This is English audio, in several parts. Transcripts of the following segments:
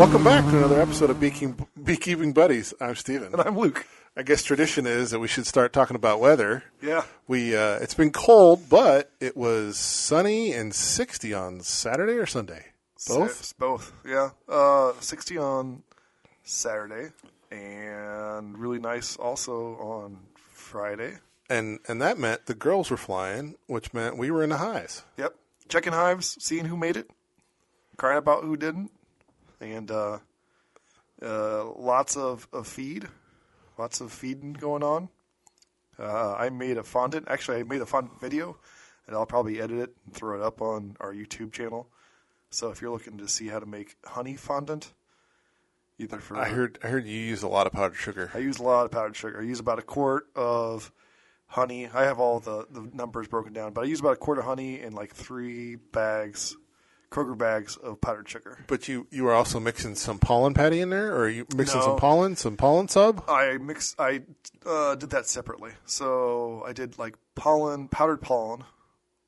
Welcome back to another episode of Beekeeping Buddies. I'm Steven. And I'm Luke. I guess tradition is that we should start talking about weather. Yeah. It's been cold, but it was sunny and 60 on Saturday or Sunday? Both? Both, yeah. 60 on Saturday and really nice also on Friday. And that meant the girls were flying, which meant we were in the hives. Yep. Checking hives, seeing who made it, crying about who didn't, and lots of feed. Lots of feeding going on. I made a fondant. Actually, I made a fondant video, and I'll probably edit it and throw it up on our YouTube channel. So if you're looking to see how to make honey fondant, either for... I heard you use a lot of powdered sugar. I use a lot of powdered sugar. I use about a quart of honey. I have all the numbers broken down, but I use about a quart of honey and like 3 bags, Kroger bags of powdered sugar. But you were also mixing some pollen patty in there, or are you mixing some pollen sub? I did that separately. So I did like powdered pollen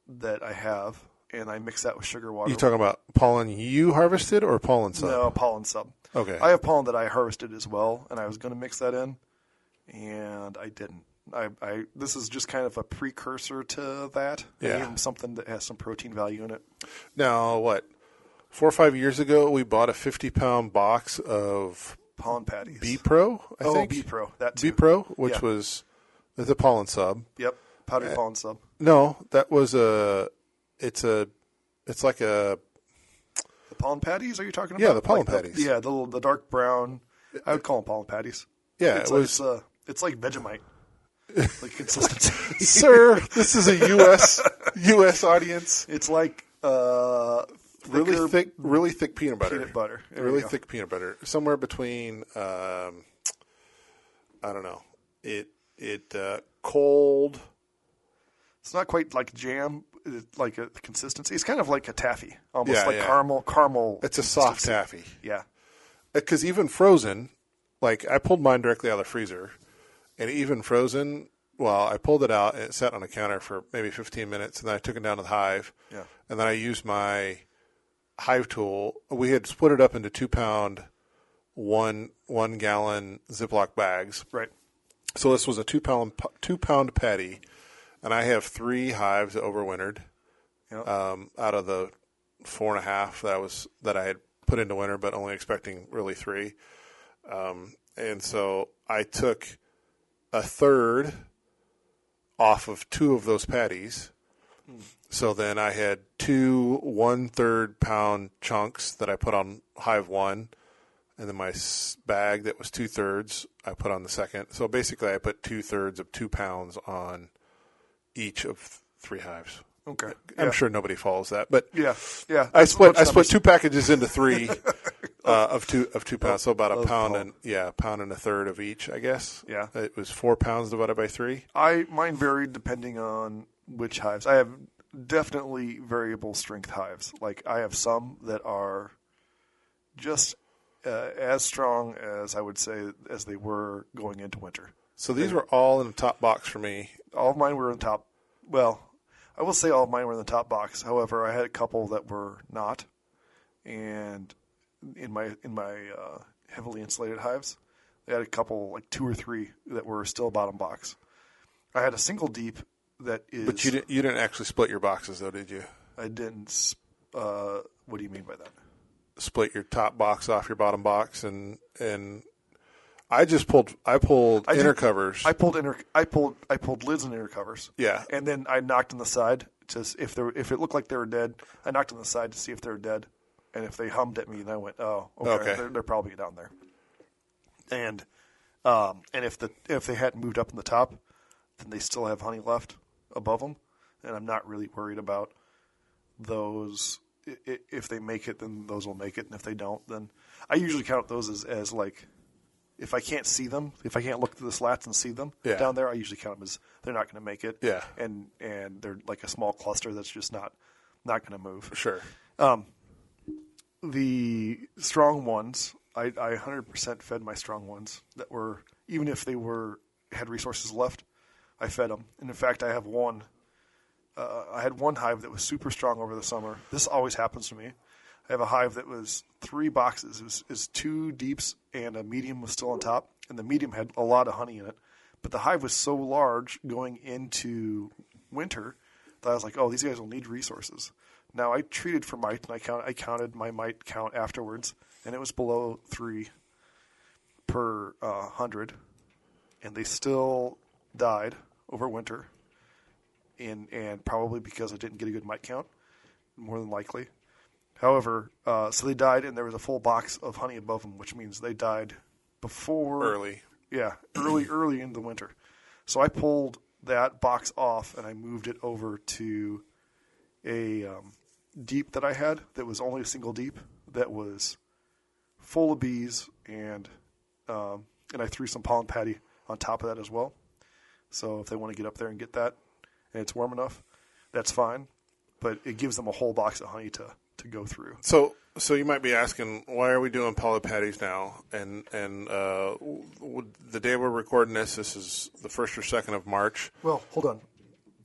that I have, and I mix that with sugar water. You talking about pollen you harvested or pollen sub? No, pollen sub. Okay. I have pollen that I harvested as well, and I was going to mix that in, and I didn't. This is just kind of a precursor to that. Yeah. I gave them something that has some protein value in it. Now, 4 or 5 years ago, we bought a 50-pound box of pollen patties. Bee Pro, I think. Bee Pro, that too. Bee Pro, which was the pollen sub. Yep, powdered pollen sub. No, that was it's like a... The pollen patties, are you talking about? Yeah, the pollen patties. The dark brown. I would call them pollen patties. Yeah, it's like Vegemite. Like consistency. Sir, this is a U.S. audience. It's like really thick peanut butter. Peanut butter. Really thick peanut butter. Somewhere between I don't know. Cold. It's not quite like jam, like a consistency. It's kind of like a taffy, almost caramel. It's a soft taffy. Yeah. Because even frozen, like I pulled mine directly out of the freezer. And even frozen, I pulled it out and it sat on the counter for maybe 15 minutes, and then I took it down to the hive. Yeah. And then I used my hive tool. We had split it up into 2-pound, 1 gallon Ziploc bags. Right. So this was a 2-pound patty, and I have 3 hives that overwintered. Yep. Out of the 4.5 that I had put into winter, but only expecting really 3. And so I took a third off of 2 of those patties. So then I had 2 1/3 pound chunks that I put on hive 1, and then my bag that was 2/3 I put on the second. So basically I put 2/3 of 2 pounds on each of 3 hives. Okay. I'm sure nobody follows that, but yeah. I split 2 packages into 3 of 2 pounds, so about a pound and a third of each, I guess. Yeah. It was 4 pounds divided by 3. Mine varied depending on which hives. I have definitely variable strength hives. Like I have some that are just as strong as I would say as they were going into winter. So these were all in the top box for me. All of mine were in the top. Well, I will say all of mine were in the top box. However, I had a couple that were not, and in my heavily insulated hives, I had a couple, like 2 or 3, that were still bottom box. I had a single deep that is. But you didn't actually split your boxes, though, did you? I didn't. What do you mean by that? Split your top box off your bottom box, and I just pulled inner covers. I pulled lids and inner covers. Yeah. And then I knocked on the side if it looked like they were dead. I knocked on the side to see if they were dead, and if they hummed at me, then I went, "Oh, okay. They're probably down there." And if they hadn't moved up in the top, then they still have honey left above them, and I'm not really worried about those. If they make it, then those will make it, and if they don't, then I usually count those as like. If I can't see them, if I can't look through the slats and see them down there, I usually count them as they're not going to make it. Yeah. And they're like a small cluster that's just not going to move. Sure. The strong ones, I 100% fed my strong ones that were, even if they had resources left, I fed them. And in fact, I have one. I had one hive that was super strong over the summer. This always happens to me. I have a hive that was 3 boxes. It was 2 deeps and a medium was still on top, and the medium had a lot of honey in it. But the hive was so large going into winter that I was like, oh, these guys will need resources. Now, I treated for mite, and I counted my mite count afterwards, and it was below 3 per 100, and they still died over winter, and probably because I didn't get a good mite count, more than likely. However, so they died, and there was a full box of honey above them, which means they died before... Early. Yeah, early in the winter. So I pulled that box off, and I moved it over to a deep that I had that was only a single deep that was full of bees, and I threw some pollen patty on top of that as well. So if they want to get up there and get that, and it's warm enough, that's fine. But it gives them a whole box of honey to go through. So you might be asking, why are we doing pollen patties now? And the day we're recording this is the 1st or 2nd of March. Well, hold on.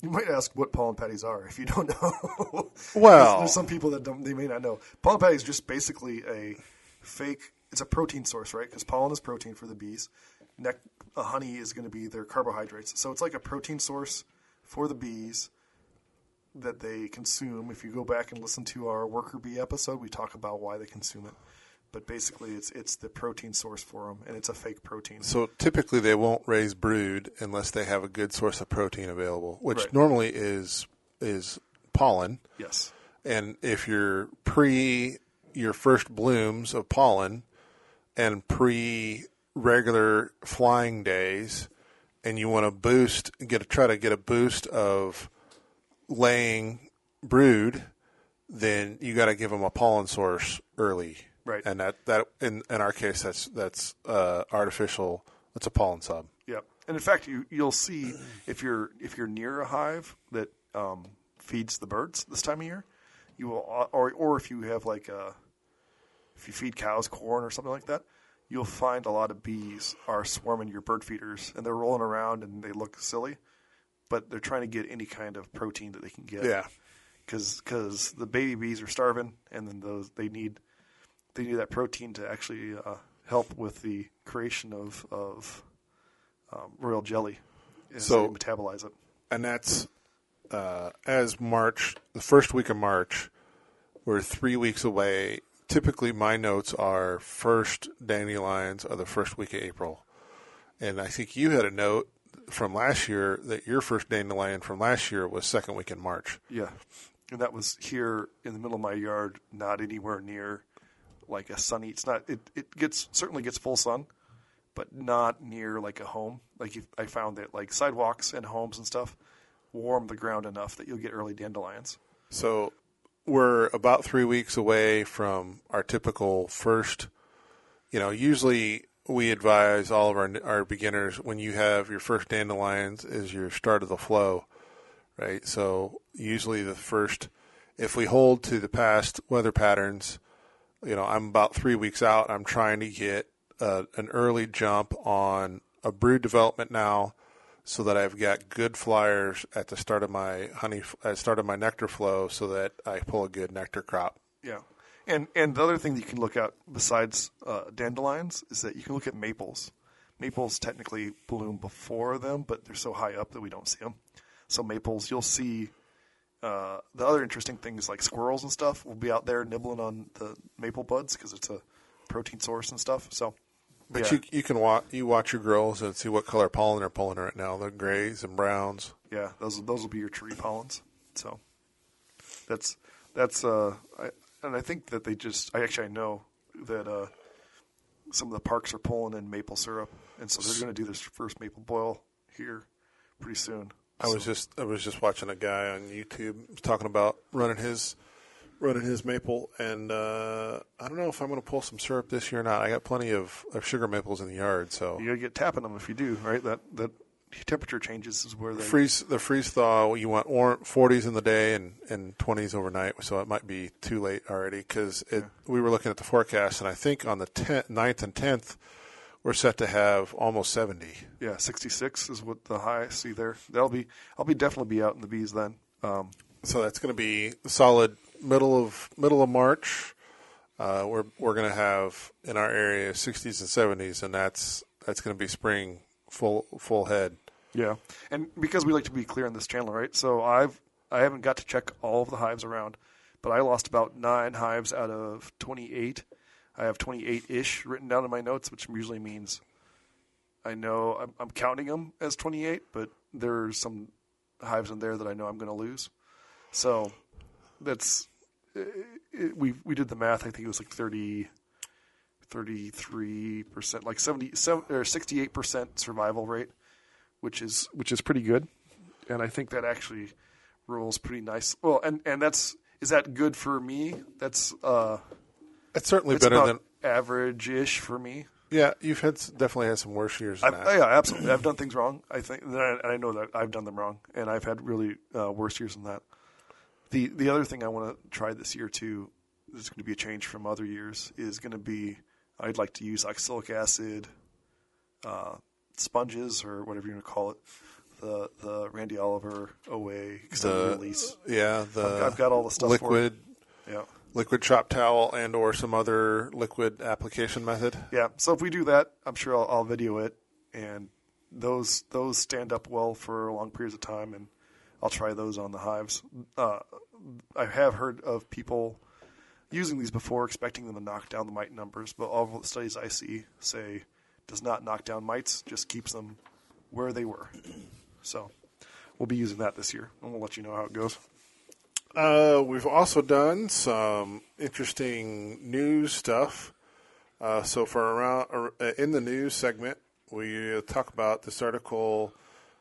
You might ask what pollen patties are if you don't know. Well, there's some people that they may not know. Pollen patty is just basically a fake. It's a protein source, right? Because pollen is protein for the bees. Honey is going to be their carbohydrates. So it's like a protein source for the bees that they consume. If you go back and listen to our worker bee episode, we talk about why they consume it. But basically, it's the protein source for them, and it's a fake protein. So typically, they won't raise brood unless they have a good source of protein available, which right. normally is pollen. Yes. And if you're your first blooms of pollen and pre-regular flying days, and you want to try to get a boost of laying brood, then you got to give them a pollen source early. Right. And that in our case, that's artificial. It's a pollen sub. Yep. And in fact, you'll see if you're near a hive that feeds the birds this time of year, you will, or if you have if you feed cows corn or something like that, you'll find a lot of bees are swarming your bird feeders, and they're rolling around and they look silly, but they're trying to get any kind of protein that they can get. Yeah. Because the baby bees are starving, and then they need that protein to actually help with the creation of royal jelly as they metabolize it. And that's as March, the first week of March, we're 3 weeks away. Typically, my notes are first dandelions are the first week of April. And I think you had a note from last year that your first dandelion from last year was second week in March. Yeah. And that was here in the middle of my yard, not anywhere near like a sunny. It's not. It certainly gets full sun, but not near like a home. I found that like sidewalks and homes and stuff warm the ground enough that you'll get early dandelions. So we're about 3 weeks away from our typical first. Usually we advise all of our beginners when you have your first dandelions is your start of the flow. Right, so usually the first, if we hold to the past weather patterns, I'm about 3 weeks out. I'm trying to get an early jump on a brood development now, so that I've got good flyers at the start of my nectar flow, so that I pull a good nectar crop. Yeah, and the other thing that you can look at besides dandelions is that you can look at maples. Maples technically bloom before them, but they're so high up that we don't see them. So maples, you'll see the other interesting things like squirrels and stuff will be out there nibbling on the maple buds because it's a protein source and stuff. So, but yeah. you can watch your girls and see what color pollen they're pulling right now. They're grays and browns. Yeah, those will be your tree pollens. So that's I think that I know that some of the parks are pulling in maple syrup, and so they're going to do this first maple boil here pretty soon. I was just watching a guy on YouTube talking about running his maple, and I don't know if I'm going to pull some syrup this year or not. I got plenty of sugar maples in the yard, so you got to get tapping them if you do, right? That temperature changes is where they freeze thaw. You want 40s in the day and 20s overnight, so it might be too late already because we were looking at the forecast, and I think on the 9th and 10th. We're set to have almost 70. Yeah, 66 is what the high I see there. I'll definitely be out in the bees then. So that's going to be solid middle of March. we're going to have in our area 60s and 70s, and that's going to be spring full head. Yeah, and because we like to be clear on this channel, right? So I haven't got to check all of the hives around, but I lost about 9 hives out of 28. I have 28-ish written down in my notes, which usually means I know I'm counting them as 28, but there's some hives in there that I know I'm going to lose. So that's we did the math. I think it was like 33%, like 77 or 68% survival rate, which is pretty good, and I think that actually rolls pretty nice. Well, and is that good for me? It's certainly better than average-ish for me. Yeah, you've definitely had some worse years than that. Yeah, absolutely. I've done things wrong. I think, and I know that I've done them wrong, and I've had really worse years than that. The other thing I want to try this year too, is going to be a change from other years, is going to be I'd like to use oxalic acid sponges or whatever you want to call it. The Randy Oliver OA extended release. Yeah, I've got all the stuff liquid. For it. Yeah. Liquid chop towel and or some other liquid application method. Yeah. So if we do that, I'm sure I'll video it, and those stand up well for long periods of time, and I'll try those on the hives. I have heard of people using these before, expecting them to knock down the mite numbers, but all of the studies I see say does not knock down mites, just keeps them where they were. So we'll be using that this year, and we'll let you know how it goes. We've also done some interesting news stuff. So for in the news segment, we talk about this article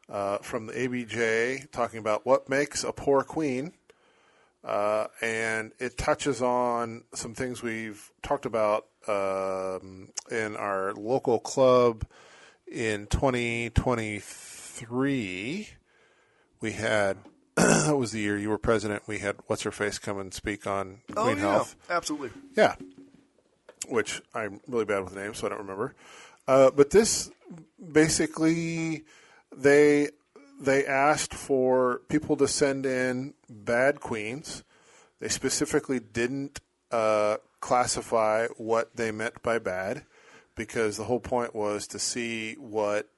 from the ABJ talking about what makes a poor queen. And it touches on some things we've talked about in our local club in 2023. We had, that was the year you were president, we had What's-Her-Face come and speak on queen health. Absolutely. Yeah, which I'm really bad with names, so I don't remember. But this, basically, they asked for people to send in bad queens. They specifically didn't classify what they meant by bad, because the whole point was to see what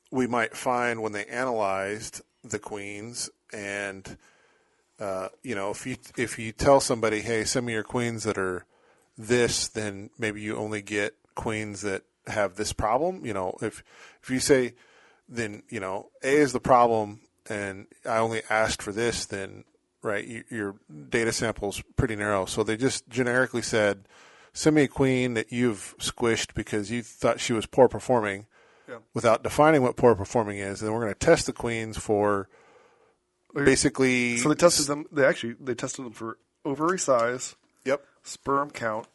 we might find when they analyzed the queens. And if you tell somebody, hey, send me your queens that are this, then maybe you only get queens that have this problem. If you say, then A is the problem and I only asked for this, then right, your data sample is pretty narrow. So they just generically said, send me a queen that you've squished because you thought she was poor performing, without defining what poor performing is. And then we're going to test the queens for basically. So they tested them. They tested them for ovary size. Yep. Sperm count,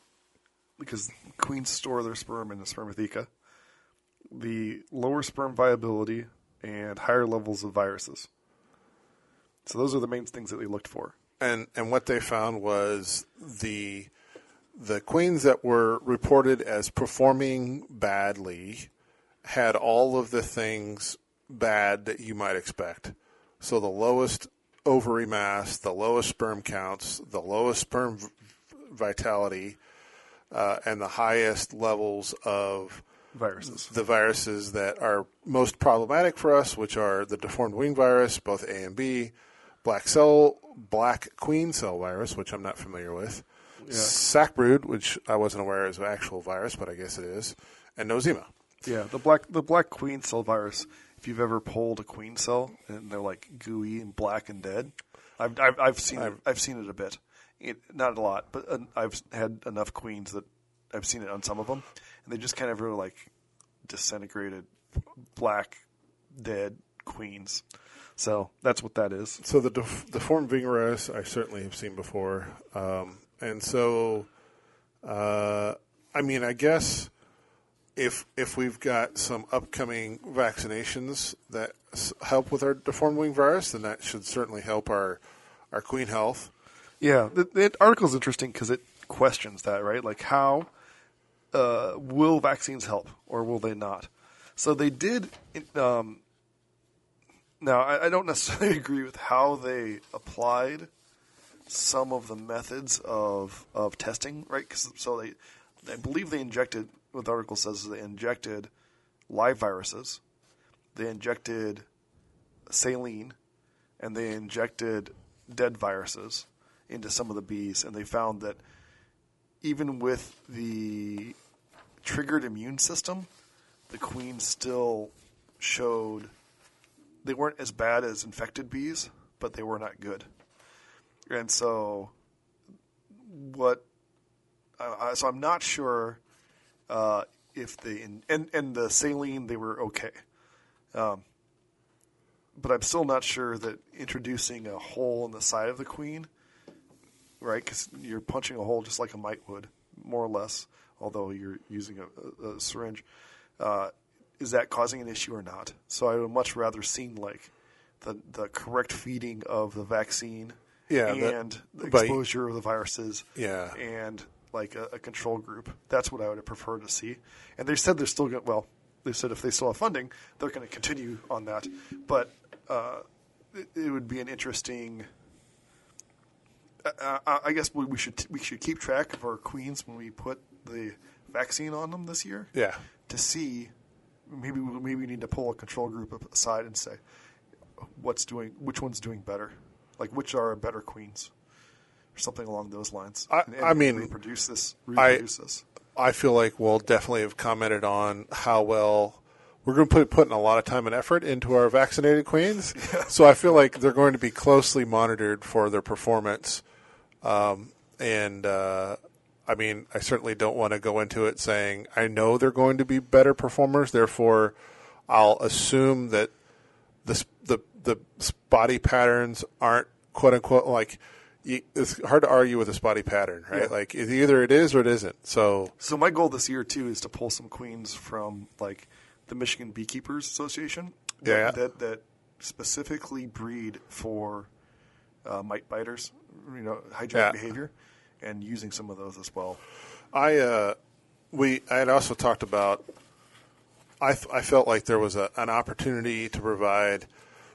because queens store their sperm in the spermatheca. The lower sperm viability and higher levels of viruses. So those are the main things that they looked for. And what they found was the queens that were reported as performing badly had all of the things bad that you might expect. So the lowest ovary mass, the lowest sperm counts, the lowest sperm vitality, and the highest levels of viruses. The viruses that are most problematic for us, which are the deformed wing virus, both A and B, black queen cell virus, which I'm not familiar with, sac brood, which I wasn't aware is an actual virus, but I guess it is, and nosema. Yeah, the black queen cell virus. If you've ever pulled a queen cell and they're like gooey and black and dead, I've seen it a bit, not a lot, but I've had enough queens that I've seen it on some of them, and they just kind of really like disintegrated, black, dead queens. So that's what that is. So the deformed wing virus I certainly have seen before, and so I guess. If we've got some upcoming vaccinations that help with our deformed wing virus, then that should certainly help our queen health. Yeah, the article is interesting because it questions that, right? Like, how will vaccines help or will they not? So they did. Now, I don't necessarily agree with how they applied some of the methods of testing, right? I believe they injected, what the article says is they injected live viruses, they injected saline, and they injected dead viruses into some of the bees, and they found that even with the triggered immune system, the queen still showed they weren't as bad as infected bees, but they were not good. And so so I'm not sure if they and the saline, they were okay. But I'm still not sure that introducing a hole in the side of the queen, right, because you're punching a hole just like a mite would, more or less, although you're using a syringe, is that causing an issue or not? So I would much rather seen like the correct feeding of the vaccine and the exposure of the viruses and like a control group. That's what I would have preferred to see. And they said they're still going to, they said if they still have funding, they're going to continue on that. But it would be an interesting. I guess we should keep track of our queens when we put the vaccine on them this year. Yeah. To see, maybe we need to pull a control group aside and say which one's doing better, like which are better queens, or something along those lines. I mean, reproduce this. I feel like we'll definitely have commented on how well we're going to be putting a lot of time and effort into our vaccinated queens. Yeah. So I feel like they're going to be closely monitored for their performance. I mean, I certainly don't want to go into it saying I know they're going to be better performers. Therefore, I'll assume that the spotty patterns aren't quote unquote like. It's hard to argue with a spotty pattern, right? Yeah. Like either it is or it isn't. So my goal this year too is to pull some queens from like the Michigan Beekeepers Association that specifically breed for mite biters, hygienic behavior, and using some of those as well. I had also talked about. I felt like there was an opportunity to provide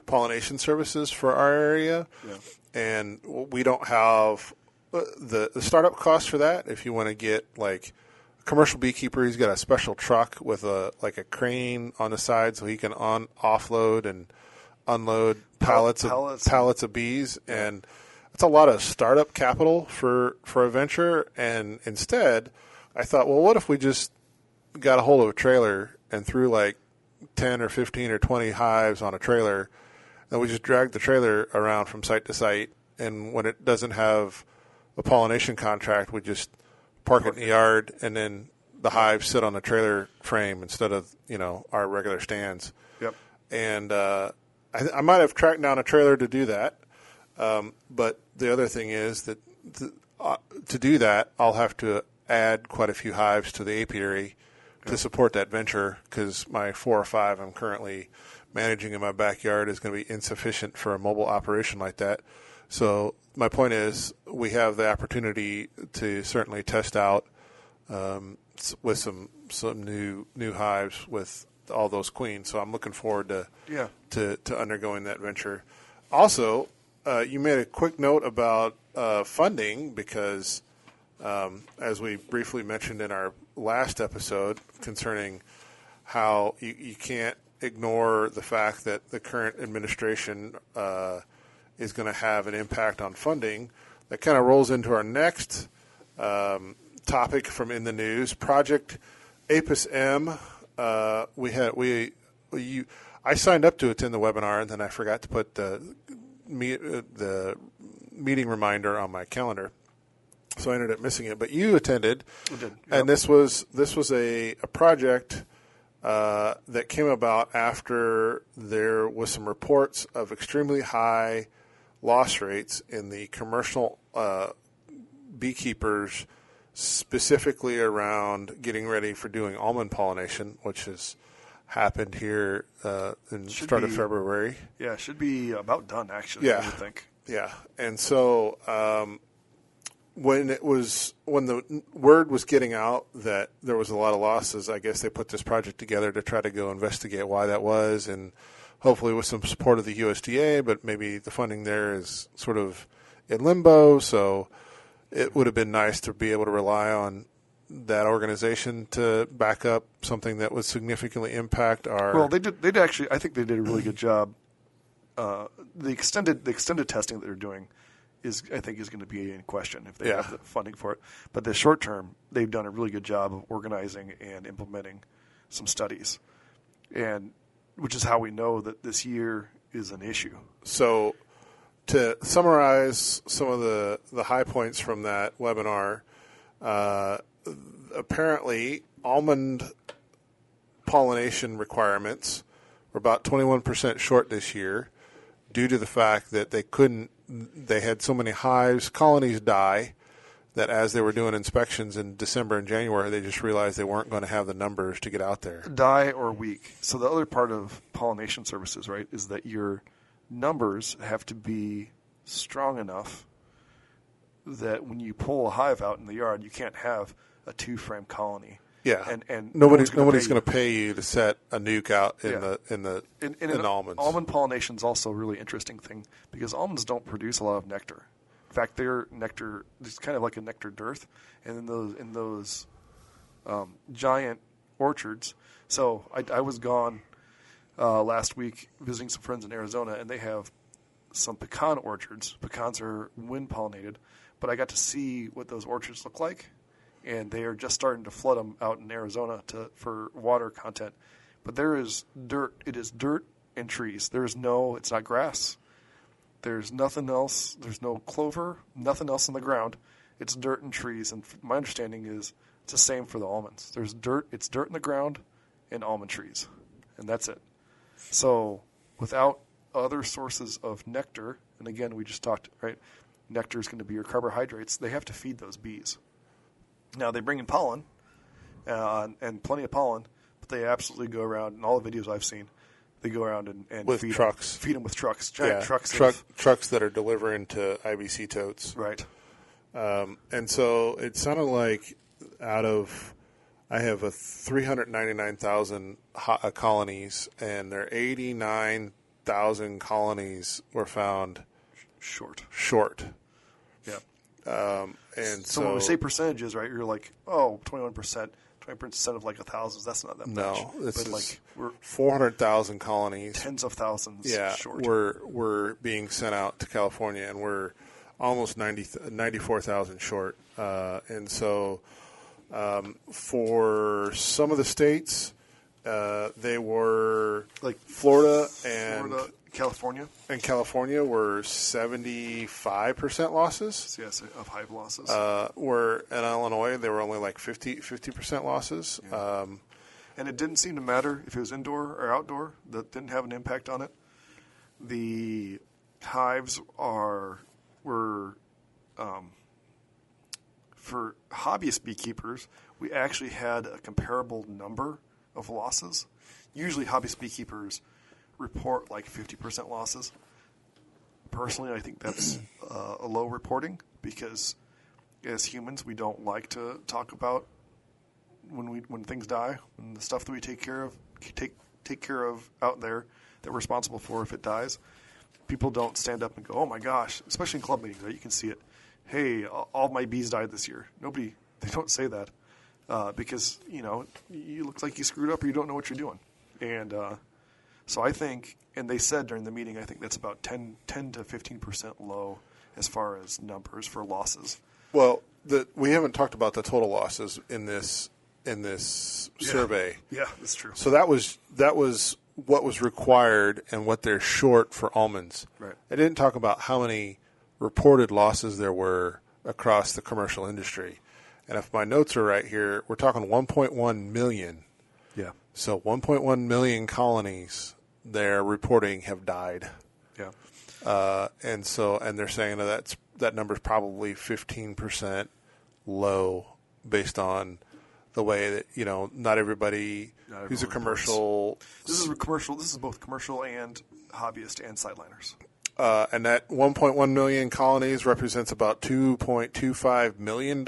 pollination services for our area. Yeah. And we don't have the startup costs for that. If you want to get like a commercial beekeeper, he's got a special truck with a crane on the side so he can offload and unload pallets of bees. Yeah. And it's a lot of startup capital for a venture. And instead, I thought, well, what if we just got a hold of a trailer and threw like 10 or 15 or 20 hives on a trailer. And we just drag the trailer around from site to site, and when it doesn't have a pollination contract, we just park it in the yard, and then the hives sit on the trailer frame instead of our regular stands. Yep. And I might have tracked down a trailer to do that, but the other thing is that to do that, I'll have to add quite a few hives to the apiary to support that venture because my 4 or 5 I'm currently managing in my backyard is going to be insufficient for a mobile operation like that. So my point is we have the opportunity to certainly test out with some new hives with all those queens. So I'm looking forward to undergoing that venture. Also, you made a quick note about funding because as we briefly mentioned in our last episode concerning how you can't ignore the fact that the current administration is going to have an impact on funding. That kind of rolls into our next topic from in the news. Project Apis M. I signed up to attend the webinar and then I forgot to put the meeting reminder on my calendar, so I ended up missing it. But you attended, and this was a project. That came about after there was some reports of extremely high loss rates in the commercial beekeepers, specifically around getting ready for doing almond pollination, which has happened here in the start of February. Yeah, it should be about done, actually, I would think. Yeah, and so when the word was getting out that there was a lot of losses, I guess they put this project together to try to go investigate why that was, and hopefully with some support of the USDA, but maybe the funding there is sort of in limbo. So it would have been nice to be able to rely on that organization to back up something that would significantly impact our. Well, they did actually. I think they did a really good job. The extended testing that they're doing I think is going to be in question if they have the funding for it. But the short term, they've done a really good job of organizing and implementing some studies, and which is how we know that this year is an issue. So, to summarize some of the high points from that webinar, apparently almond pollination requirements were about 21% short this year due to the fact that they had so many colonies die, that as they were doing inspections in December and January, they just realized they weren't going to have the numbers to get out there. Die or weak. So the other part of pollination services, right, is that your numbers have to be strong enough that when you pull a hive out in the yard, you can't have a 2-frame colony. Yeah, and nobody's going to pay you to set a nuke out in almonds. Almond pollination is also a really interesting thing because almonds don't produce a lot of nectar. In fact, their nectar is kind of like a nectar dearth, and in those giant orchards. So I was gone last week visiting some friends in Arizona, and they have some pecan orchards. Pecans are wind pollinated, but I got to see what those orchards look like. And they are just starting to flood them out in Arizona for water content. But there is dirt. It is dirt and trees. It's not grass. There's nothing else. There's no clover, nothing else in the ground. It's dirt and trees. And my understanding is it's the same for the almonds. There's dirt. It's dirt in the ground and almond trees. And that's it. So without other sources of nectar, and again, we just talked, right? Nectar is going to be your carbohydrates. They have to feed those bees. Now, they bring in pollen, and plenty of pollen, but they absolutely go around, in all the videos I've seen, they go around and with feed trucks. Feed them with trucks, giant trucks. Trucks that are delivering to IBC totes. Right. And so it sounded like I have 399,000 colonies, and there are 89,000 colonies were found short. Yeah. And so when we say percentages, right, you're like, 21%. 20% of like 1,000. That's not that much. No, but like we're 400,000 colonies, tens of thousands. Short. We're being sent out to California, and we're almost 94,000 short. And so, for some of the states, they were like Florida and California were 75% losses. Yes, of hive losses. Where in Illinois they were only like 50% losses. Yeah. And it didn't seem to matter if it was indoor or outdoor. That didn't have an impact on it. The hives were for hobbyist beekeepers. We actually had a comparable number of losses. Usually, hobbyist beekeepers report like 50% losses. Personally, I think that's a low reporting because as humans, we don't like to talk about when things die and the stuff that we take care of out there that we're responsible for if it dies. People don't stand up and go, "Oh my gosh!" Especially in club meetings, right? You can see it. Hey, all my bees died this year. They don't say that because you look like you screwed up or you don't know what you're doing. And so I think, and they said during the meeting, I think that's about 10 to 15% low as far as numbers for losses. Well, we haven't talked about the total losses in this survey. Yeah, that's true. So that was what was required and what they're short for almonds. Right. I didn't talk about how many reported losses there were across the commercial industry. And if my notes are right here, we're talking 1.1 million. Yeah. So 1.1 million colonies they're reporting have died. Yeah. And they're saying that number's probably 15% low based on the way that, not everybody who's a commercial. This is both commercial and hobbyist and sideliners. And that 1.1 million colonies represents about $2.25 million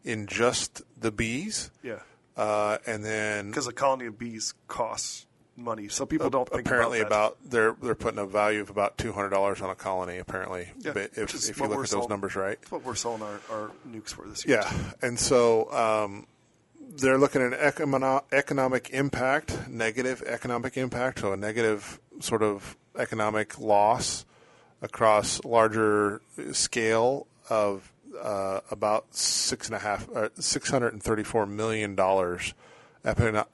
in just the bees. Yeah. And then because a colony of bees costs money. So people don't think apparently about that. They're putting a value of about $200 on a colony. Apparently, if you look at those numbers right. That's what we're selling our nukes for this year. Yeah, and so they're looking at economic impact, negative economic impact, so a negative sort of economic loss across larger scale of about $634 million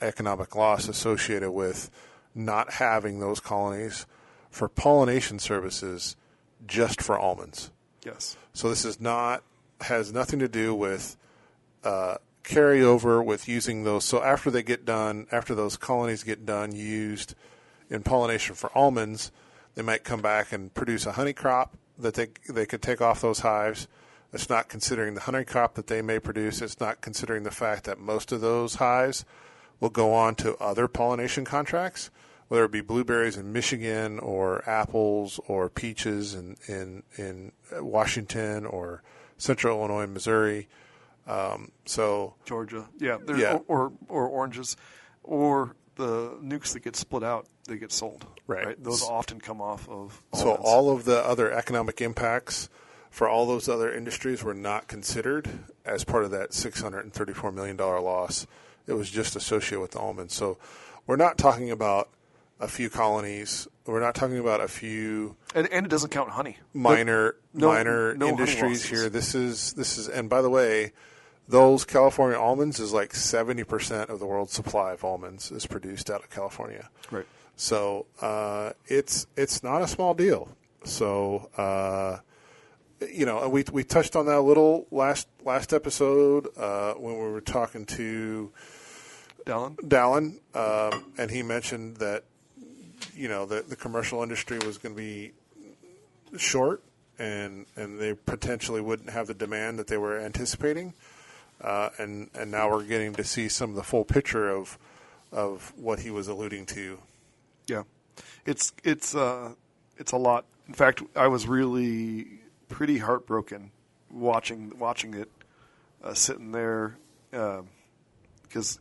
economic loss associated with not having those colonies for pollination services just for almonds. Yes. So this has nothing to do with carryover with using those. So after those colonies get done used in pollination for almonds, they might come back and produce a honey crop that they could take off those hives. It's not considering the honey crop that they may produce. It's not considering the fact that most of those hives will go on to other pollination contracts, whether it be blueberries in Michigan or apples or peaches in Washington or Central Illinois and Missouri. So Georgia, or oranges, or the nukes that get split out, they get sold. Right. Those often come off of almonds. So all of the other economic impacts for all those other industries were not considered as part of that $634 million loss. It was just associated with the almonds. So we're not talking about a few colonies. We're not talking about a few. And it doesn't count honey. Minor industries here. This is, and by the way, those California almonds is like 70% of the world's supply of almonds is produced out of California. Right. So it's not a small deal. So we touched on that a little last episode when we were talking to Dallin, and he mentioned that the commercial industry was going to be short, and they potentially wouldn't have the demand that they were anticipating, and now we're getting to see some of the full picture of what he was alluding to. Yeah, it's a lot. In fact, I was really pretty heartbroken watching it, sitting there, because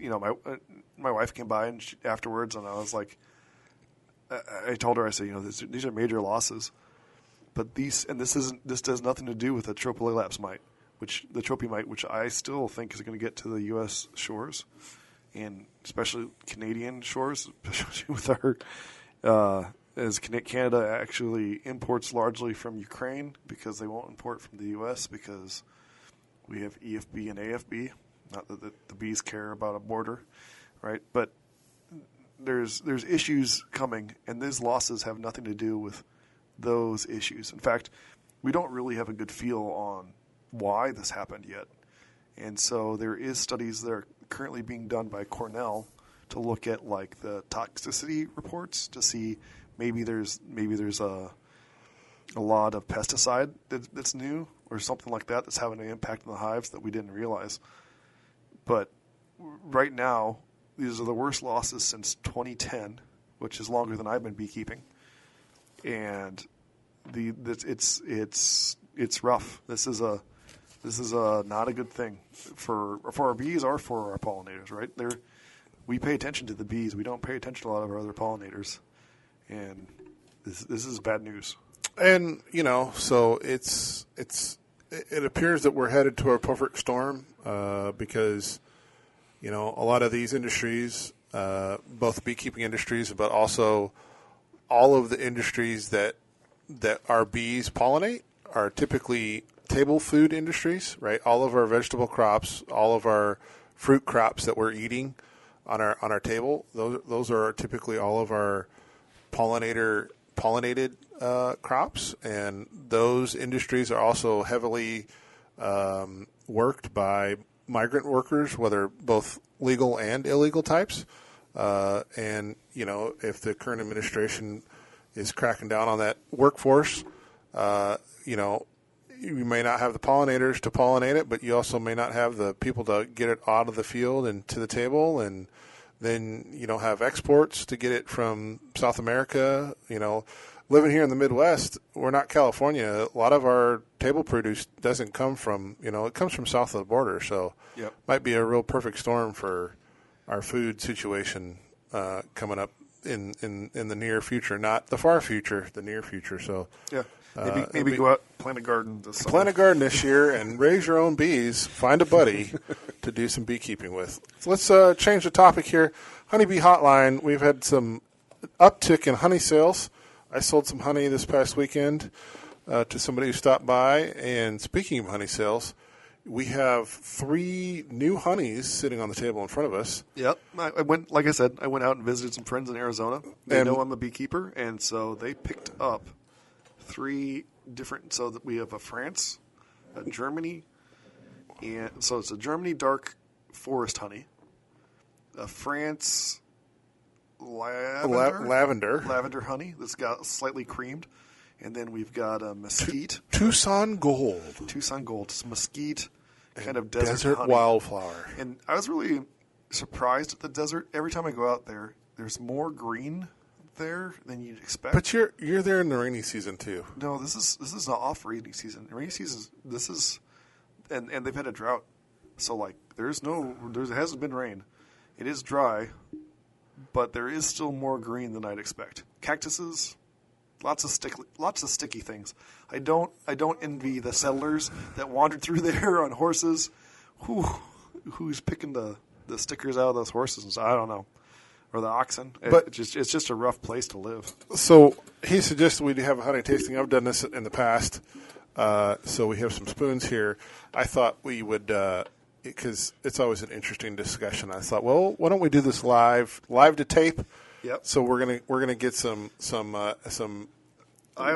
my wife came by afterwards, and I was like, I told her, I said, these are major losses, but this does nothing to do with the Tropilolaps mite, which I still think is going to get to the U.S. shores, and especially Canadian shores, especially with our. As Canada actually imports largely from Ukraine because they won't import from the U.S. because we have EFB and AFB. Not that the bees care about a border, right? But there's issues coming, and these losses have nothing to do with those issues. In fact, we don't really have a good feel on why this happened yet. And so there is studies that are currently being done by Cornell to look at like the toxicity reports to see maybe there's a lot of pesticide that's new or something like that's having an impact on the hives that we didn't realize. But right now, these are the worst losses since 2010, which is longer than I've been beekeeping, and it's rough. This is not a good thing for our bees or for our pollinators, right? We pay attention to the bees. We don't pay attention to a lot of our other pollinators. And this is bad news. And, so it appears that we're headed to a perfect storm because, a lot of these industries, both beekeeping industries, but also all of the industries that our bees pollinate are typically table food industries, right? All of our vegetable crops, all of our fruit crops that we're eating on our table, those are typically all of our pollinated crops, and those industries are also heavily worked by migrant workers, whether both legal and illegal types. And if the current administration is cracking down on that workforce, you may not have the pollinators to pollinate it, but you also may not have the people to get it out of the field and to the table, and then you don't have exports to get it from South America. Living here in the Midwest, we're not California. A lot of our table produce doesn't come from, it comes from south of the border. So it might be a real perfect storm for our food situation coming up in the near future, not the far future, the near future. So yeah, maybe go out, plant a garden this summer. Plant a garden this year and raise your own bees. Find a buddy to do some beekeeping with. So let's change the topic here. Honeybee Hotline. We've had some uptick in honey sales. I sold some honey this past weekend to somebody who stopped by. And speaking of honey sales, we have 3 new honeys sitting on the table in front of us. Yep. I went out and visited some friends in Arizona. They know I'm a beekeeper, and so they picked up 3 different. So that we have a France, a Germany, and so it's a Germany dark forest honey, a France lavender honey that's got slightly creamed, and then we've got a mesquite. Tucson Gold. It's mesquite, kind of desert honey. Wildflower. And I was really surprised at the desert. Every time I go out there, there's more green there than you'd expect. But you're there in the rainy season too. No, this is not off rainy season. Rainy season, and they've had a drought, so like there hasn't been rain. It is dry, but there is still more green than I'd expect. Cactuses, lots of sticky things. I don't envy the settlers that wandered through there on horses. Who's picking the stickers out of those horses? I don't know. Or the oxen. But it's just a rough place to live. So he suggested we have a honey tasting. I've done this in the past. So we have some spoons here. I thought we would, because it's always an interesting discussion. I thought, well, why don't we do this live to tape? Yep. So we're gonna get some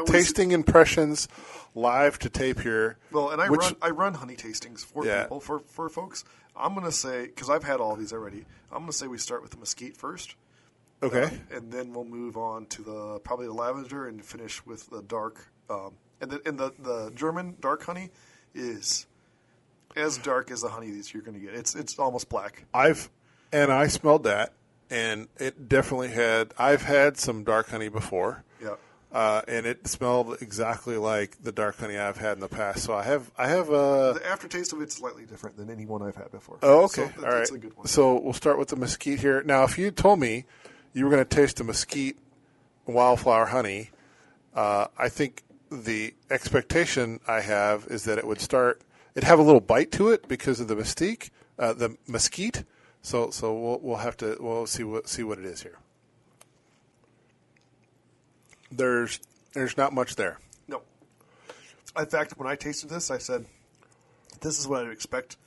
tasting impressions live to tape here. Well, and I run honey tastings for people for folks. I'm gonna say, because I've had all of these already, I'm gonna say we start with the mesquite first. Okay. And then we'll move on to probably the lavender and finish with the dark. And the German dark honey is as dark as the honey that you're going to get. It's almost black. I smelled that, and it definitely had. I've had some dark honey before. Yeah. And it smelled exactly like the dark honey I've had in the past. So I have the aftertaste of it's slightly different than any one I've had before. Oh, okay. So all right. That's a good one. So we'll start with the mesquite here. Now, if you told me you were going to taste the mesquite wildflower honey, I think the expectation I have is that it'd have a little bite to it because of the mesquite. So we'll see what it is here. There's not much there. No. In fact, when I tasted this, I said, "This is what I'd expect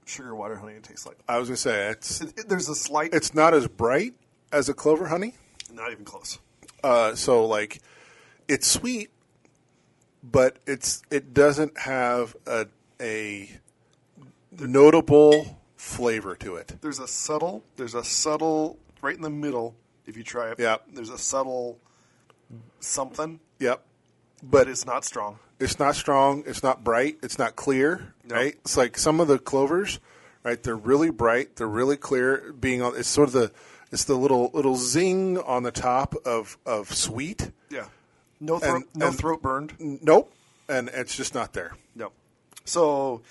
sugar water honey to taste like." I was going to say there's a slight. It's not as bright as a clover honey. Not even close. So like, it's sweet, but it doesn't have a notable flavor to it. There's a subtle right in the middle. If you try it, there's a subtle something. Yep. But it's not strong. It's not strong. It's not bright. It's not clear. No. Right. It's like some of the clovers, right? They're really bright. They're really clear. It's sort of the little zing on the top of sweet. Yeah. No throat burned. Nope. And it's just not there. No. So,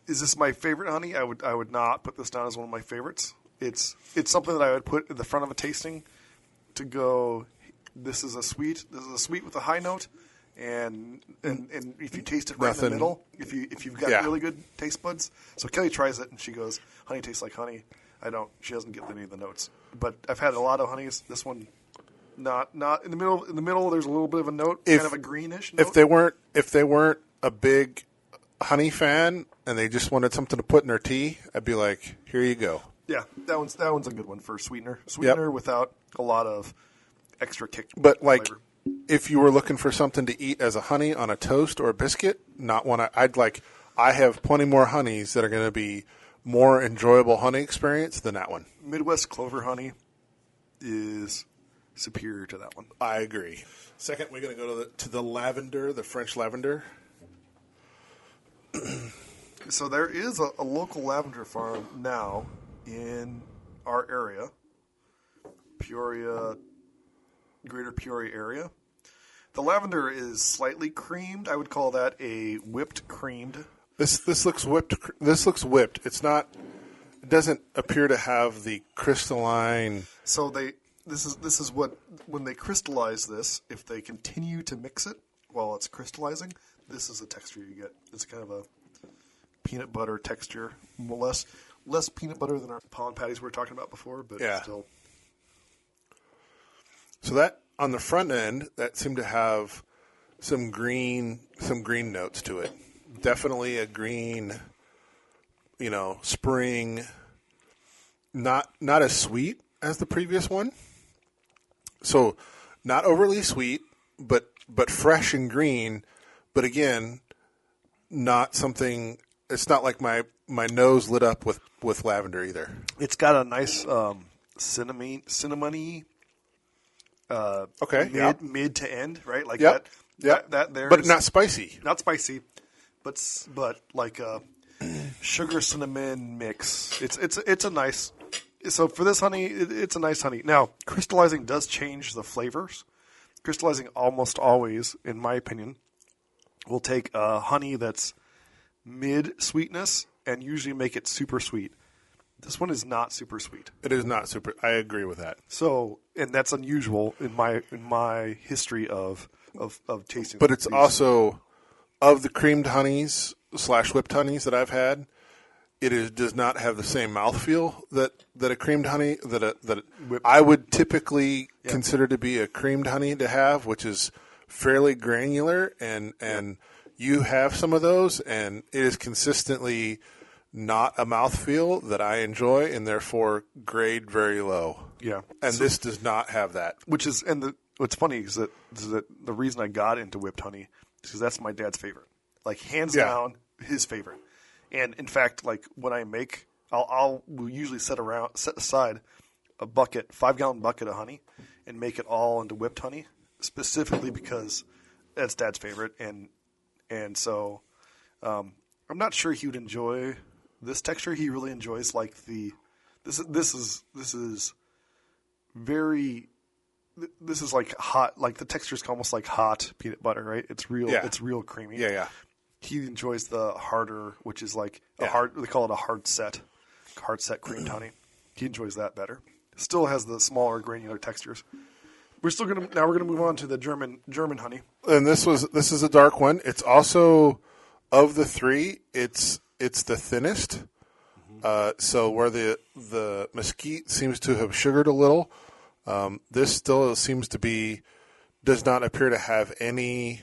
is this my favorite honey? I would not put this down as one of my favorites. It's something that I would put at the front of a tasting to go. This is a sweet with a high note, and if you taste it right in the middle, if you've got really good taste buds. So Kelly tries it and she goes, "Honey tastes like honey." She doesn't get any of the notes. But I've had a lot of honeys. This one, not in the middle. In the middle, there's a little bit of a note, kind of a greenish note. If they weren't a big honey fan and they just wanted something to put in their tea, I'd be like, "Here you go." Yeah, that one's a good one for sweetener. Sweetener without a lot of extra kick. But like, flavor. If you were looking for something to eat as a honey on a toast or a biscuit, not one I'd like. I have plenty more honeys that are going to be more enjoyable honey experience than that one. Midwest clover honey is superior to that one. I agree. Second, we're going to go to the lavender, the French lavender. So there is a local lavender farm now in our area, Peoria, greater Peoria area. The lavender is slightly creamed. I would call that a whipped creamed. This looks whipped. This looks whipped. It's not. It doesn't appear to have the crystalline. So this is what, when they crystallize this, if they continue to mix it while it's crystallizing, this is the texture you get. It's kind of a peanut butter texture, less peanut butter than our pollen patties we were talking about before, but still. So that on the front end, that seemed to have some green notes to it. Definitely a green, spring. Not as sweet as the previous one. So not overly sweet, but fresh and green. But again, not something. It's not like my nose lit up with lavender either. It's got a nice cinnamony. Mid to end, right? Like that. Yeah. That there. But not spicy. Not spicy, but like a sugar cinnamon mix. It's a nice. So for this honey, it's a nice honey. Now, crystallizing does change the flavors. Crystallizing almost always, in my opinion, will take a honey that's mid sweetness and usually make it super sweet. This one is not super sweet. It is not super. I agree with that. So, and that's unusual in my history of tasting. But it's also, of the creamed honeys / whipped honeys that I've had, does not have the same mouthfeel that a creamed honey that I would typically consider to be a creamed honey to have, which is fairly granular, and you have some of those, and it is consistently not a mouthfeel that I enjoy, and therefore grade very low. Yeah, and this does not have that. Which is, what's funny is that the reason I got into whipped honey is because that's my dad's favorite, like hands down his favorite. And in fact, like when I make, we'll usually set aside a 5-gallon bucket of honey, and make it all into whipped honey, specifically because that's Dad's favorite, and so I'm not sure he would enjoy this texture. He really enjoys like this is like hot, like the texture is almost like hot peanut butter, right? It's real creamy. Yeah. He enjoys the harder, which is like they call it a hard set creamed honey. He enjoys that better. Still has the smaller granular textures. We're gonna move on to the German honey. And this is a dark one. It's also, of the three, it's the thinnest. So where the mesquite seems to have sugared a little, this still does not appear to have any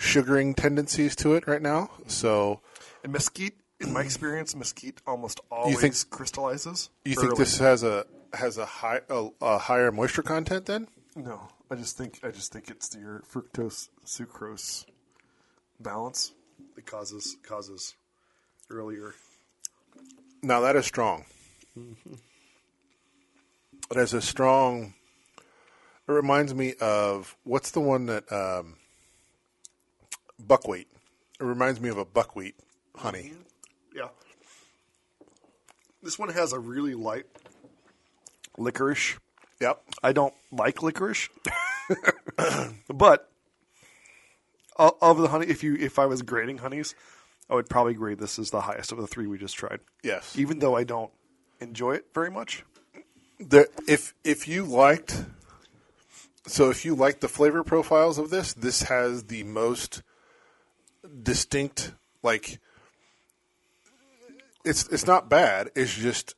sugaring tendencies to it right now. So, and mesquite, in my experience, mesquite almost always crystallizes. You think this has a higher moisture content then? No, I just think it's your fructose sucrose balance that causes earlier. Now that is strong. Mm-hmm. It has a strong. It reminds me of, what's the one that buckwheat. It reminds me of a buckwheat honey. Yeah. This one has a really light licorice. Yep. I don't like licorice, but of the honey, if I was grading honeys, I would probably grade this as the highest of the three we just tried. Yes. Even though I don't enjoy it very much. If you liked the flavor profiles of this has the most distinct, like, it's not bad. It's just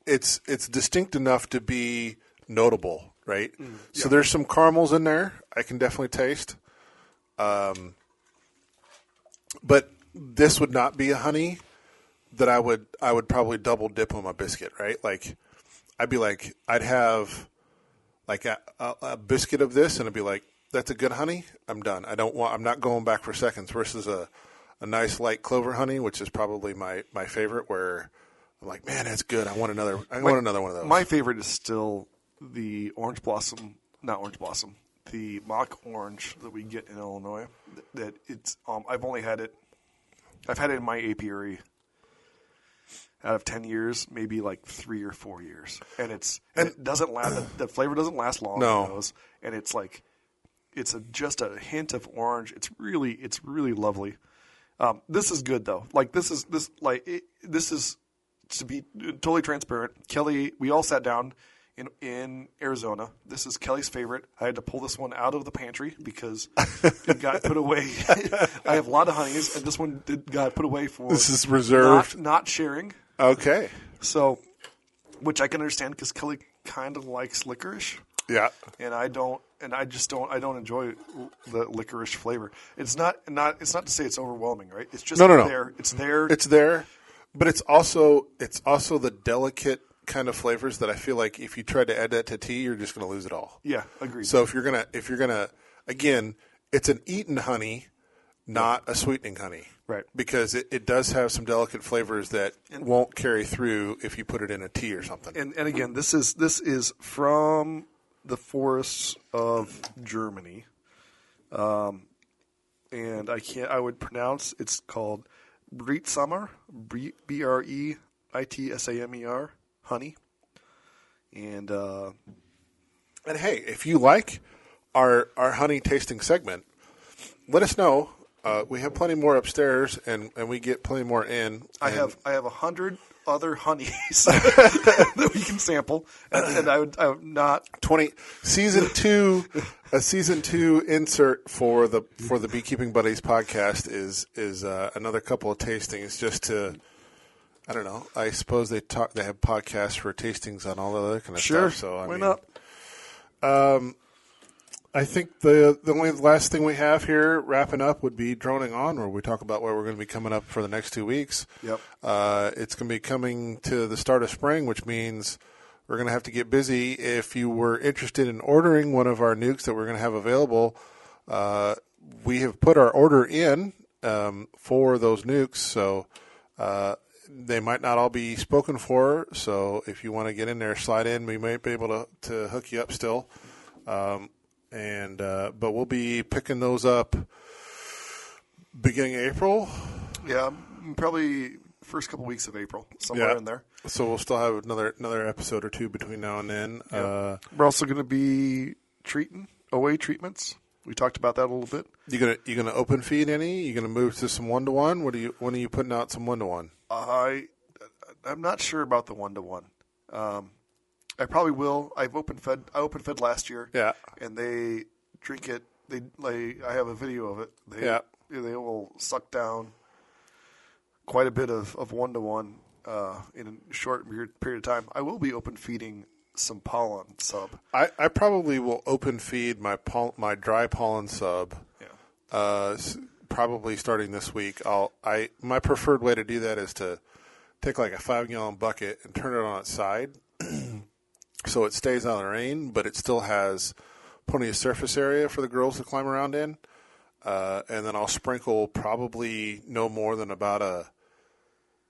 it's distinct enough to be notable, right? So there's some caramels in there I can definitely taste. But this would not be a honey that I would probably double dip on my biscuit, right? Like I'd have like a biscuit of this, and I'd be like, that's a good honey. I'm done. I'm not going back for seconds. Versus a nice light clover honey, which is probably my favorite. Where I'm like, man, that's good. I want another one of those. My favorite is still the the mock orange that we get in Illinois. That it's I've had it in my apiary out of 10 years, maybe like 3 or 4 years, and it doesn't last. The flavor doesn't last long. No, in those, and it's like just a hint of orange. It's really lovely. This is good though. Like this is to be totally transparent. Kelly, we all sat down in Arizona. This is Kelly's favorite. I had to pull this one out of the pantry because it got put away. I have a lot of honeys, and this one got put away for this is reserved, not sharing. Okay. So, which I can understand because Kelly kind of likes licorice. Yeah. And I don't. And I don't enjoy the licorice flavor. It's not to say it's overwhelming, right? It's just no. there. It's there. It's there, but it's also the delicate kind of flavors that I feel like if you try to add that to tea, you're just going to lose it all. Yeah, agreed. So if you're gonna again, it's an eaten honey, not a sweetening honey, right? Because it does have some delicate flavors that won't carry through if you put it in a tea or something. And again, this is from the forests of Germany, and I would pronounce it's called Breitsamer, Breitsamer honey, and hey, if you like our honey tasting segment, let us know. We have plenty more upstairs, and we get plenty more in. I have 100 other honeys that we can sample, and I would not 20 season 2 a season 2 insert for the Beekeeping Buddies podcast is another couple of tastings just to, I don't know, I suppose they have podcasts for tastings on all the other kind of stuff. So why not? I think the only last thing we have here wrapping up would be droning on, where we talk about where we're going to be coming up for the next 2 weeks. Yep. It's going to be coming to the start of spring, which means we're going to have to get busy. If you were interested in ordering one of our nukes that we're going to have available, we have put our order in for those nukes, so they might not all be spoken for. So if you want to get in there, slide in. We might be able to hook you up still. But we'll be picking those up beginning of April. Yeah, probably first couple weeks of April, somewhere in there. So we'll still have another episode or two between now and then. Yep. We're also going to be treating OA treatments. We talked about that a little bit. You gonna open feed any? You gonna move to some 1-to-1? When are you putting out some 1-to-1? I'm not sure about the 1-to-1. I probably will. I open fed last year. Yeah. And they drink it. I have a video of it. They will suck down quite a bit of 1-to-1 in a short period of time. I will be open feeding some pollen sub. I probably will open feed my dry pollen sub. Yeah. Probably starting this week. My preferred way to do that is to take like a 5-gallon bucket and turn it on its side. So it stays out of the rain, but it still has plenty of surface area for the girls to climb around in. And then I'll sprinkle probably no more than about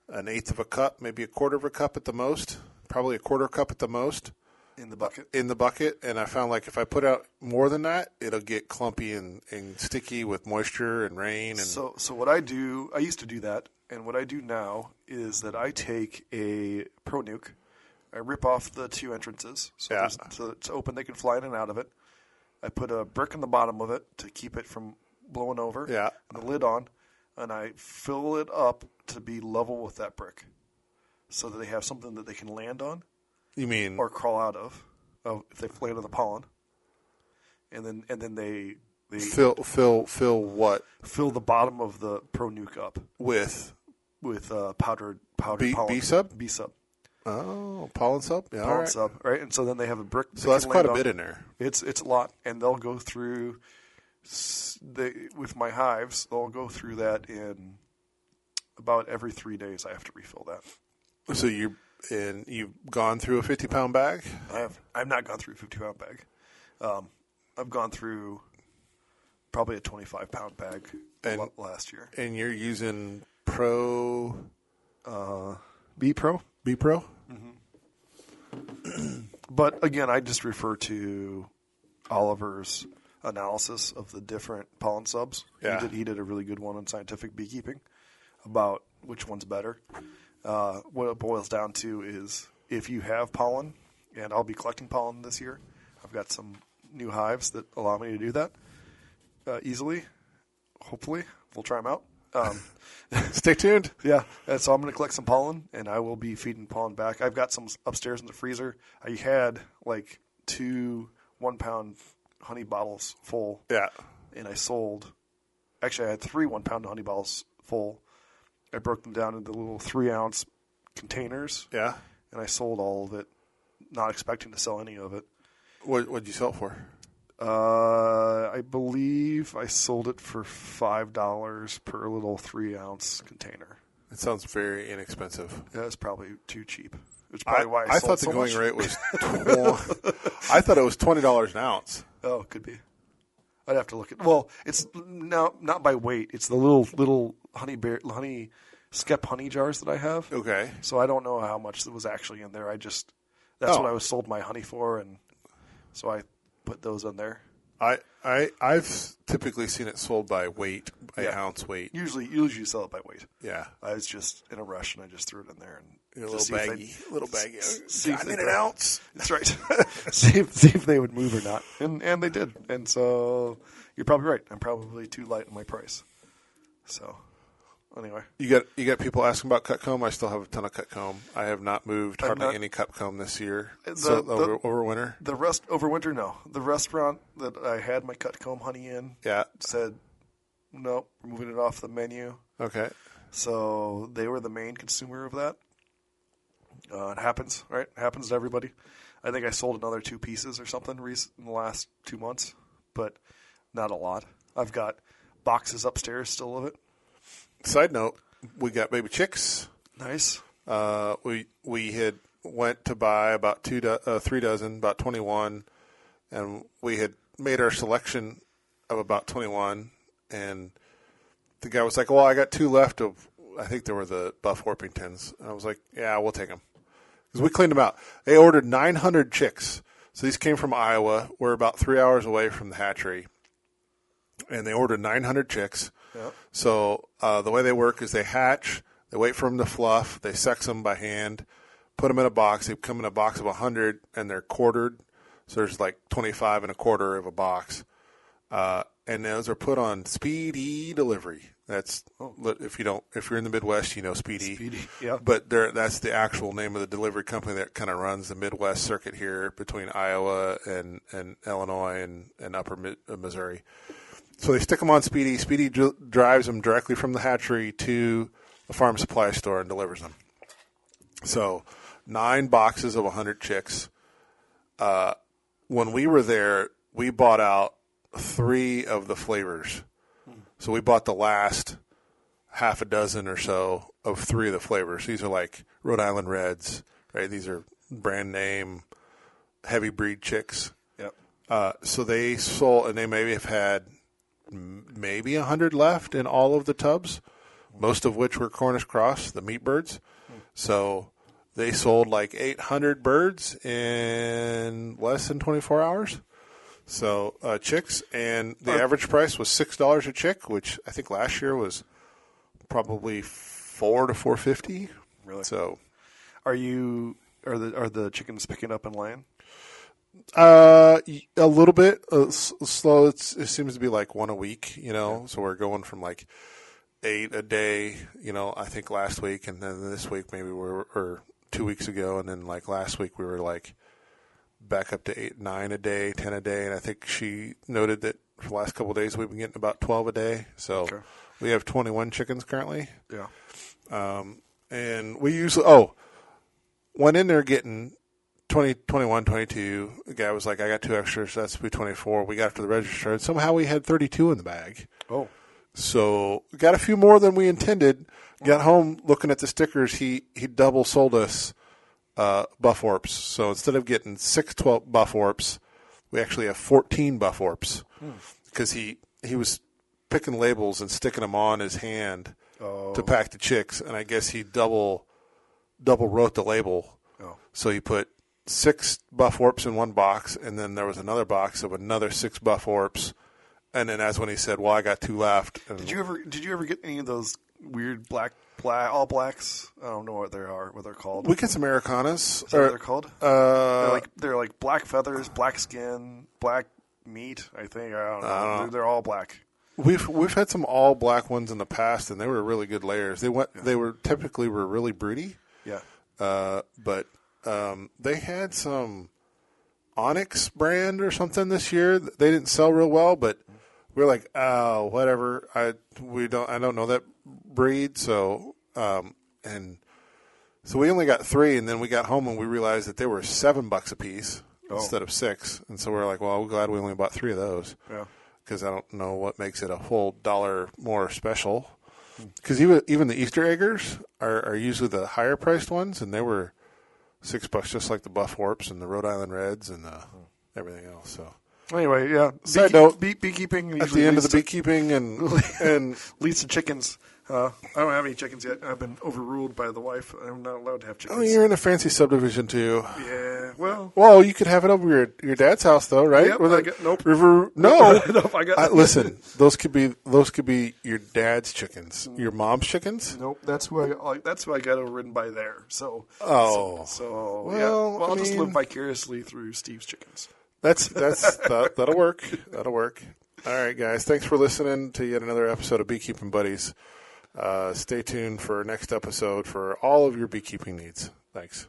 an eighth of a cup, maybe a quarter of a cup at the most, probably a quarter cup at the most. In the bucket? In the bucket. And I found like if I put out more than that, it'll get clumpy and sticky with moisture and rain. And So what I do, I used to do that, and what I do now is that I take a Pro Nuke. I rip off the 2 entrances, so it's open. They can fly in and out of it. I put a brick in the bottom of it to keep it from blowing over. Yeah. And the lid on, and I fill it up to be level with that brick, so that they have something that they can land on. You mean or crawl out of if they land on the pollen, and then they fill what? Fill the bottom of the Pro Nuke up with powdered pollen. B sub. B sub. Oh, pollen sub? Yeah, pollen sub, right? And so then they have a brick. So that's quite a bit in there. It's a lot, and they'll go through. With my hives, they'll go through that in about every 3 days. I have to refill that. So you've gone through a 50-pound bag? I've not gone through a 50-pound bag. I've gone through probably a 25-pound bag last year. And you're using Pro? B Pro? B Pro? Mm-hmm. But again, I just refer to Oliver's analysis of the different pollen subs. Yeah. He did a really good one on scientific beekeeping about which one's better. What it boils down to is if you have pollen, and I'll be collecting pollen this year. I've got some new hives that allow me to do that easily. Hopefully, we'll try them out. Stay tuned. Yeah, and so I'm going to collect some pollen, and I will be feeding pollen back. I've got some upstairs in the freezer. I had like 2 1-pound honey bottles full. Yeah. And I sold. Actually, I had 3 1-pound honey bottles full. I broke them down into little 3-ounce containers. Yeah. And I sold all of it, not expecting to sell any of it. What did you sell it for? I believe I sold it for $5 per little 3-ounce container. It sounds very inexpensive. Yeah, it's probably too cheap. It's probably why I sold thought the so going much. rate was. I thought it was $20 an ounce. Oh, could be. I'd have to look at. Well, it's not by weight. It's the little honey skep honey jars that I have. Okay. So I don't know how much was actually in there. That's what I was sold my honey for, and so I put those in there. I've typically seen it sold by weight, by ounce weight. Usually you sell it by weight. Yeah. I was just in a rush and I just threw it in there and a little baggy. See I need an ounce. That's right. see if they would move or not, and they did. And so you're probably right. I'm probably too light on my price. So anyway, you got people asking about cut comb. I still have a ton of cut comb. I have not moved hardly any cut comb this year. Over winter. Over winter, no. The restaurant that I had my cut comb honey in, said nope, we're moving it off the menu. Okay. So they were the main consumer of that. It happens, right? It happens to everybody. I think I sold another 2 pieces or something in the last 2 months, but not a lot. I've got boxes upstairs still of it. Side note, we got baby chicks. Nice. We had went to buy about 3 dozen, about 21, and we had made our selection of about 21, and the guy was like, well, I got 2 left of, I think they were the Buff Orpingtons. And I was like, yeah, we'll take them. Because we cleaned them out. They ordered 900 chicks. So these came from Iowa. We're about 3 hours away from the hatchery. And they ordered 900 chicks. Yep. So the way they work is they hatch, they wait for them to fluff, they sex them by hand, put them in a box. They come in a box of 100, and they're quartered. So there's like 25 and a quarter of a box. And those are put on speedy delivery. That's if you're in the Midwest, you know Speedy. Speedy, yeah. But that's the actual name of the delivery company that kind of runs the Midwest circuit here between Iowa and Illinois and upper Missouri. So they stick them on Speedy. Speedy drives them directly from the hatchery to the farm supply store and delivers them. So 9 boxes of 100 chicks. When we were there, we bought out 3 of the flavors. So we bought the last half a dozen or so of 3 of the flavors. These are like Rhode Island Reds, right? These are brand name, heavy breed chicks. Yep. So they sold, and they maybe have had maybe 100 left in all of the tubs, most of which were Cornish cross, the meat birds. So they sold like 800 birds in less than 24 hours. So chicks, and the average price was $6 a chick, which I think last year was probably $4 to $4.50. Really? So, are the chickens picking up and laying? A little bit slow. It seems to be like 1 a week, So we're going from like 8 a day, I think last week, and then this week maybe or 2 weeks ago, and then like last week we were like back up to 8, 9 a day, 10 a day, and I think she noted that for the last couple of days we've been getting about 12 a day. So we have 21 chickens currently. Yeah. And we usually went in there getting 20, 21, 22. The guy was like, I got 2 extras, so that's be 24. We got to the register, and somehow we had 32 in the bag. Oh. So we got a few more than we intended. Got home looking at the stickers. He double sold us Buff Orps. So instead of getting 6 Buff Orps, we actually have 14 Buff Orps because he was picking labels and sticking them on his hand to pack the chicks, and I guess he double wrote the label. Oh. So he put 6 Buff Orps in one box, and then there was another box of another 6 Buff Orps, and then that's when he said, "Well, I got 2 left." And Did you ever get any of those weird black all blacks? I don't know what they're called. We get some Americanas. Is that what they're called? They're like black feathers, black skin, black meat. I think I don't know. They're all black. We've had some all black ones in the past, and they were really good layers. They were typically really broody. Yeah. But they had some Onyx brand or something this year. They didn't sell real well, but we were like, oh, whatever. I don't know that breed, so so we only got 3, and then we got home and we realized that they were $7 a piece instead of $6, and so we're like, well, we're glad we only bought 3 of those. Yeah. Because I don't know what makes it a whole $1 more special. Because even the Easter eggers are usually the higher priced ones, and they were $6, just like the Buff Warps and the Rhode Island Reds and everything else. So anyway, yeah. Side note: beekeeping at the end of the beekeeping and leads to chickens. I don't have any chickens yet. I've been overruled by the wife. I'm not allowed to have chickens. Oh, you're in a fancy subdivision too. Yeah, well. Well, you could have it over your dad's house though, right? Yep, nope. River. No. Nope, Listen, those could be your dad's chickens. Your mom's chickens. Nope, that's who I got overridden by there. So. Oh. Well, I'll just live vicariously through Steve's chickens. That'll work. That'll work. All right, guys. Thanks for listening to yet another episode of Beekeeping Buddies. Stay tuned for our next episode for all of your beekeeping needs. Thanks.